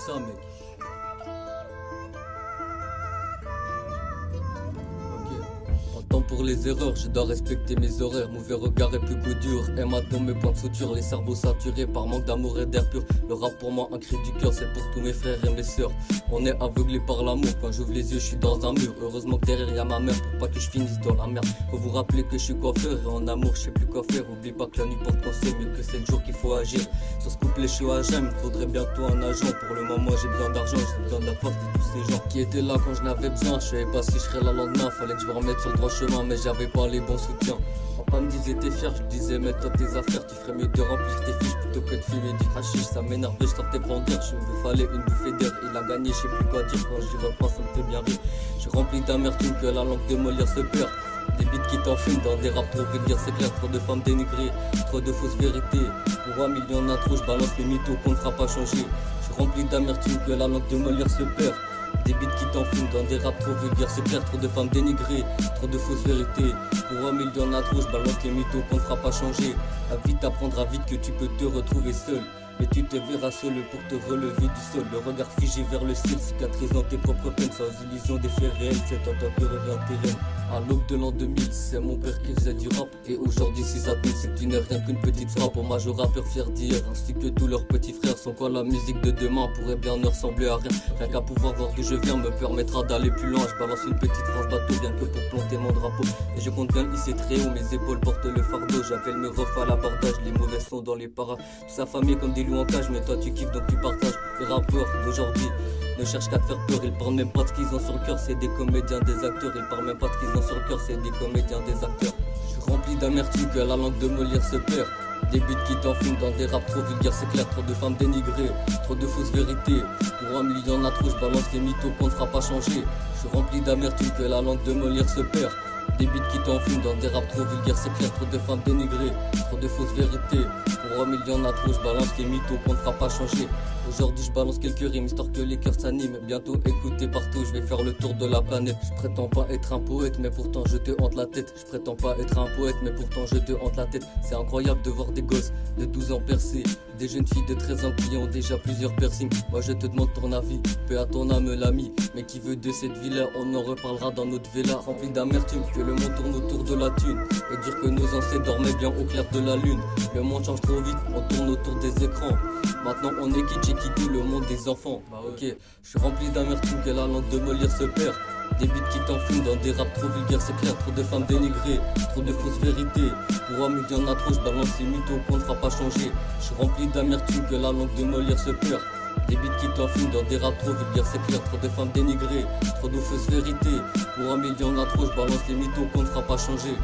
que ça, mec. Pas de temps pour les erreurs, je dois respecter mes horaires. Mauvais regard et plus coup dur, hématome mes points de suture. Les cerveaux saturés par manque d'amour et d'air pur. Le rap pour moi un cri du cœur, c'est pour tous mes frères et mes sœurs. On est aveuglé par l'amour, quand j'ouvre les yeux je suis dans un mur. Heureusement que derrière y'a ma mère pour pas que je finisse dans la merde. Faut vous rappeler que je suis coiffeur et en amour je sais plus quoi faire. Oublie pas que la nuit porte conseil, mais que c'est le jour qu'il faut agir. Sur ce couplet je suis à jamais, il faudrait bientôt un agent. Pour le moment j'ai besoin d'argent, j'ai besoin de la force de tous ces gens qui étaient là quand je n'avais besoin. Je savais pas si je serais là le lendemain, fallait que je me remette sur le droit chemin, mais j'avais pas les bons soutiens. Papa me disait t'es fier, je disais mets-toi tes affaires. Tu ferais mieux de remplir tes fiches plutôt que de fumer du hashish. Ça m'énervait, je sortais brandir, je me fallait une bouffée d'air. Il a gagné, je sais plus quoi dire, quand j'y repense ça me fait bien rire. Je suis rempli d'amertume que la langue de Molière se perd. Des beats qui t'enfument dans des raps trop vulgaires, c'est clair. Trop de femmes dénigrées, trop de fausses vérités. Pour un million d'intros, je balance les mythos qu'on ne fera pas changer. Je suis rempli d'amertume que la langue de Molière se perd. Des beats qui t'enfument dans des raps trop vulgaires, c'est clair. Trop de femmes dénigrées, trop de fausses vérités. Pour un million d'intros, je balance les mythos qu'on ne fera pas changer. À vite t'apprendras vite que tu peux te retrouver seul. Mais tu te verras seul pour te relever du sol. Le regard figé vers le ciel, cicatrisant tes propres peines. Sans illusion des faits réels, c'est en toi que revient terrain. À l'aube de l'an 2000, c'est mon père qui faisait du rap. Et aujourd'hui si ça tombe, c'est que tu n'es rien qu'une petite frappe. Hommage aux rappeurs fiers d'hier, ainsi que tous leurs petits frères. Sans quoi la musique de demain pourrait bien ne ressembler à rien. Rien qu'à pouvoir voir d'où je viens me permettra d'aller plus loin. Je balance une petite phrase bateau, bien que pour planter mon drapeau. Et je compte bien hisser très haut, mes épaules portent le fardeau. J'appelle mes refs à l'abordage, les mauvais sont dans les paras. Tout s'affamer comme des loups en cage, mais toi tu kiffes donc tu partages. Les rappeurs d'aujourd'hui ne cherchent qu'à te faire peur, ils parlent même pas de ce qu'ils ont sur le cœur, c'est des comédiens, des acteurs. Ils parlent même pas de ce qu'ils ont sur le cœur, c'est des comédiens, des acteurs. Je suis rempli d'amertume que la langue de Molière se perd. Des beats qui t'enfument dans des raps trop vulgaires, c'est clair. Trop de femmes dénigrées, trop de fausses vérités. Pour un million d'intros, je balance les mythos qu'on ne fera pas changer. Je suis rempli d'amertume que la langue de Molière se perd. Des beats qui t'enfument dans des raps trop vulgaires, c'est clair. Trop de femmes dénigrées, trop de fausses vérités. Pour un million d'intros, je balance les mythos qu'on ne fera pas changer. Aujourd'hui je balance quelques rimes histoire que les cœurs s'animent. Bientôt écoutez partout, je vais faire le tour de la planète. Je prétends pas être un poète mais pourtant je te hante la tête. Je prétends pas être un poète mais pourtant je te hante la tête. C'est incroyable de voir des gosses de 12 ans percer, des jeunes filles de 13 ans qui ont déjà plusieurs piercings. Moi je te demande ton avis, paix à ton âme l'ami. Mais qui veut de cette vie là, on en reparlera dans notre villa. Rempli d'amertume que le monde tourne autour de la thune. Et dire que nos ancêtres dormaient bien au clair de la lune. Le monde change trop vite, on tourne autour des écrans. Maintenant on est quitte, j'ai quitté le monde des enfants. Ok, je suis rempli d'amertume que la langue de Molière se perd. Des beats qui t'enfument dans des raps trop vulgaires, c'est clair. Trop de femmes dénigrées, trop de fausses vérités. Pour un million d'intros, je balance les mythos qu'on ne fera pas changer. Je suis rempli d'amertume que la langue de Molière se perd. Des beats qui t'enfument dans des raps trop vulgaires, c'est clair. Trop de femmes dénigrées, trop de fausses vérités. Pour un million d'intros, je balance les mythos qu'on ne fera pas changer.